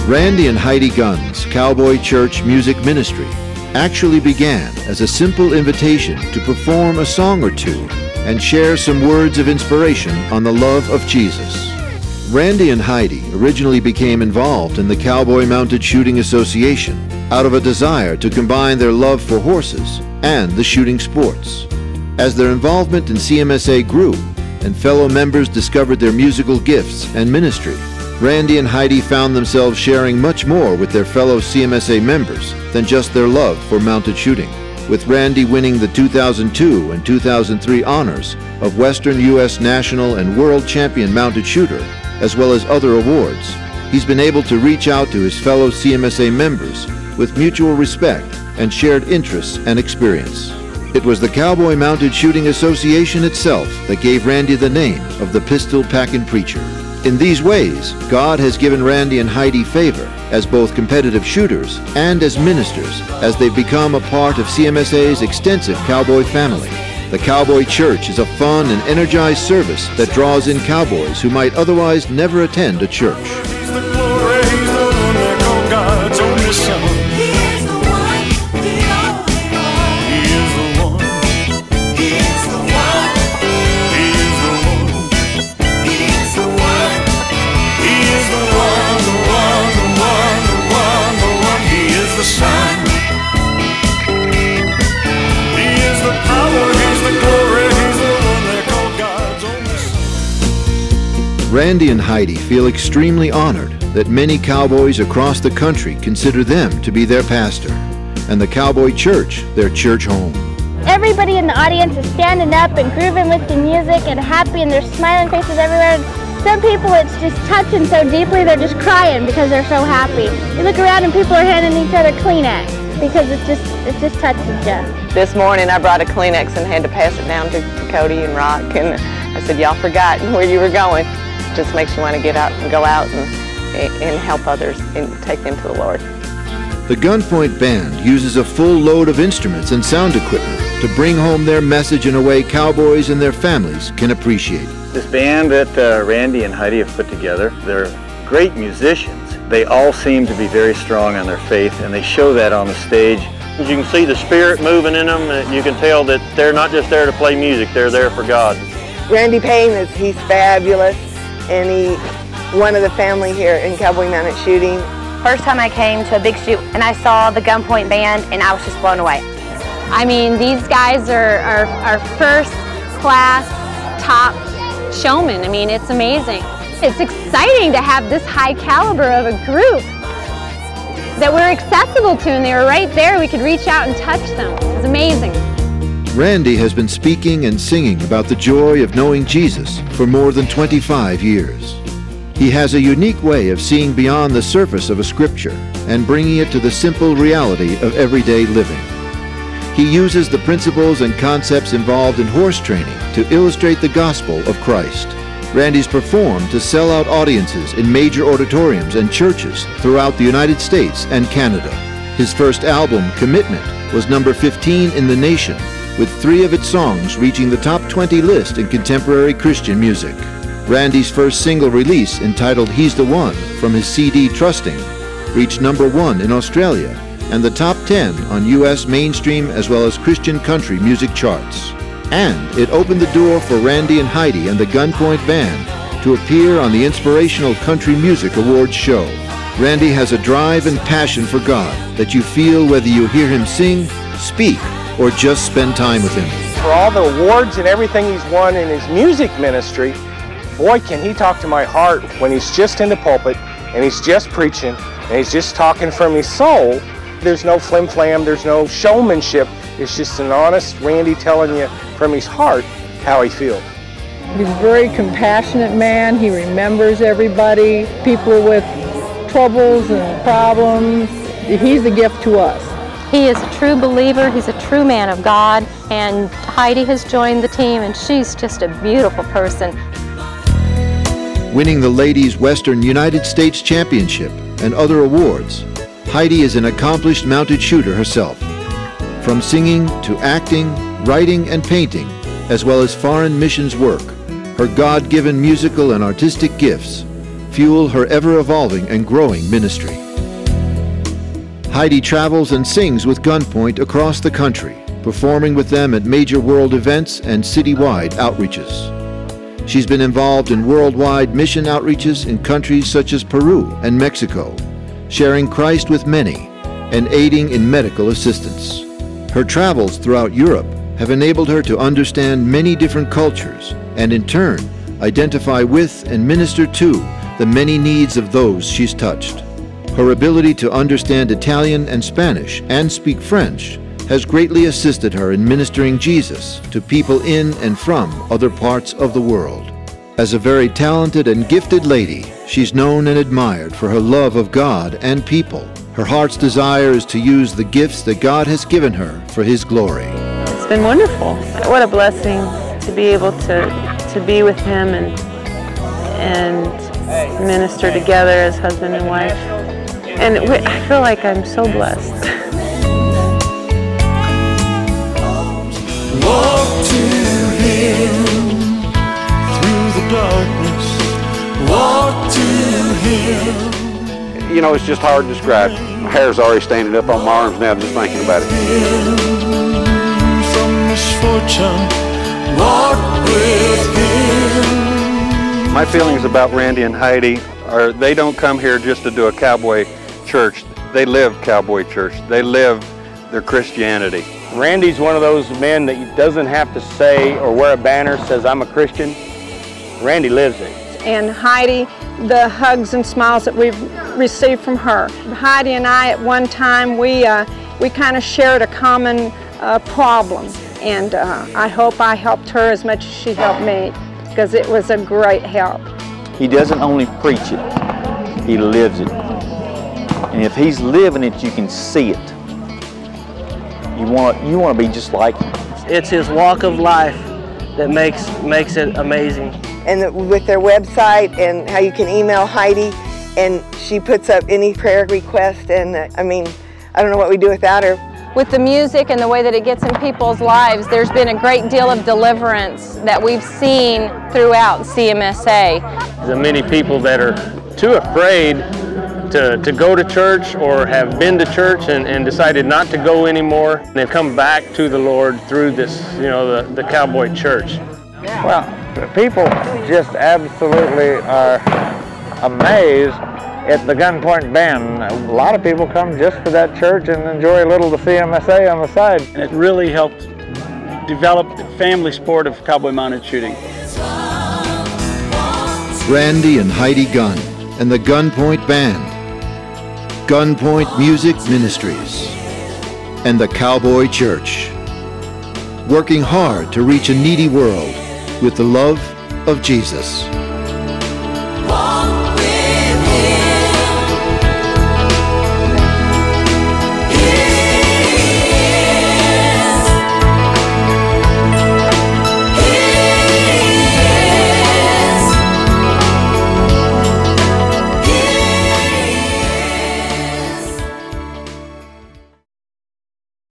Randy and Heidi Gunn's Cowboy Church Music Ministry actually began as a simple invitation to perform a song or two and share some words of inspiration on the love of Jesus. Randy and Heidi originally became involved in the Cowboy Mounted Shooting Association out of a desire to combine their love for horses and the shooting sports. As their involvement in CMSA grew and fellow members discovered their musical gifts and ministry, Randy and Heidi found themselves sharing much more with their fellow CMSA members than just their love for mounted shooting. With Randy winning the 2002 and 2003 honors of Western U.S. National and World Champion Mounted Shooter, as well as other awards, he's been able to reach out to his fellow CMSA members with mutual respect and shared interests and experience. It was the Cowboy Mounted Shooting Association itself that gave Randy the name of the Pistol Packin' Preacher. In these ways, God has given Randy and Heidi favor as both competitive shooters and as ministers as they've become a part of CMSA's extensive cowboy family. The Cowboy Church is a fun and energized service that draws in cowboys who might otherwise never attend a church. Randy and Heidi feel extremely honored that many cowboys across the country consider them to be their pastor, and the Cowboy Church their church home. Everybody in the audience is standing up and grooving with the music and happy, and there's smiling faces everywhere. Some people, it's just touching so deeply they're just crying because they're so happy. You look around and people are handing each other Kleenex because it just touches you. This morning I brought a Kleenex and had to pass it down to Cody and Rock, and I said, y'all forgot where you were going. Just makes you want to get out and go out and help others and take them to the Lord. The GunnPoint Band uses a full load of instruments and sound equipment to bring home their message in a way cowboys and their families can appreciate. This band that Randy and Heidi have put together, they're great musicians. They all seem to be very strong on their faith, and they show that on the stage. As you can see the spirit moving in them, you can tell that they're not just there to play music, they're there for God. Randy Payne, he's fabulous, and he's one of the family here in Cowboy Mounted Shooting. First time I came to a big shoot and I saw the GunnPoint Band, and I was just blown away. I mean, these guys are first class, top showmen. I mean, it's amazing. It's exciting to have this high caliber of a group that we're accessible to, and they were right there. We could reach out and touch them. It's amazing. Randy has been speaking and singing about the joy of knowing Jesus for more than 25 years. He has a unique way of seeing beyond the surface of a scripture and bringing it to the simple reality of everyday living. He uses the principles and concepts involved in horse training to illustrate the gospel of Christ. Randy's performed to sell out audiences in major auditoriums and churches throughout the United States and Canada. His first album, Commitment, was number 15 in the nation, with 3 of its songs reaching the top 20 list in contemporary Christian music. Randy's first single release, entitled He's the One, from his CD Trusting, reached number 1 in Australia and the top 10 on U.S. mainstream as well as Christian country music charts. And it opened the door for Randy and Heidi and the GunnPoint Band to appear on the Inspirational Country Music Awards show. Randy has a drive and passion for God that you feel whether you hear him sing, speak, or just spend time with him. For all the awards and everything he's won in his music ministry, boy, can he talk to my heart when he's just in the pulpit and he's just preaching and he's just talking from his soul. There's no flim-flam, there's no showmanship. It's just an honest Randy telling you from his heart how he feels. He's a very compassionate man. He remembers everybody, people with troubles and problems. He's a gift to us. He is a true believer, he's a true man of God, and Heidi has joined the team, and she's just a beautiful person. Winning the Ladies Western United States Championship and other awards, Heidi is an accomplished mounted shooter herself. From singing to acting, writing, and painting, as well as foreign missions work, her God-given musical and artistic gifts fuel her ever-evolving and growing ministry. Heidi travels and sings with GunnPoint across the country, performing with them at major world events and citywide outreaches. She's been involved in worldwide mission outreaches in countries such as Peru and Mexico, sharing Christ with many and aiding in medical assistance. Her travels throughout Europe have enabled her to understand many different cultures and in turn identify with and minister to the many needs of those she's touched. Her ability to understand Italian and Spanish and speak French has greatly assisted her in ministering Jesus to people in and from other parts of the world. As a very talented and gifted lady, she's known and admired for her love of God and people. Her heart's desire is to use the gifts that God has given her for His glory. It's been wonderful. What a blessing to be able to be with Him and minister together as husband and wife. And I feel like I'm so blessed. Walk to Him through the darkness. Walk to Him. You know, it's just hard to describe. My hair's already standing up on my arms now just thinking about it. From misfortune, walk with Him. My feelings about Randy and Heidi are they don't come here just to do a cowboy church. They live cowboy church. They live their Christianity. Randy's one of those men that doesn't have to say or wear a banner that says, I'm a Christian. Randy lives it. And Heidi, the hugs and smiles that we've received from her. Heidi and I, at one time, we kind of shared a common problem. And I hope I helped her as much as she helped me, because it was a great help. He doesn't only preach it, he lives it. And if he's living it, you can see it. You want to be just like him. It's his walk of life that makes it amazing. And with their website and how you can email Heidi, and she puts up any prayer request, and I mean, I don't know what we'd do without her. With the music and the way that it gets in people's lives, there's been a great deal of deliverance that we've seen throughout CMSA. There are many people that are too afraid to go to church or have been to church and decided not to go anymore. They've come back to the Lord through this, you know, the cowboy church. Well, people just absolutely are amazed at the GunnPoint band. A lot of people come just for that church and enjoy a little of the CMSA on the side. And it really helped develop the family sport of cowboy mounted shooting. Randy and Heidi Gunn and the GunnPoint Band, GunnPoint Music Ministries, and the Cowboy Church, working hard to reach a needy world with the love of Jesus.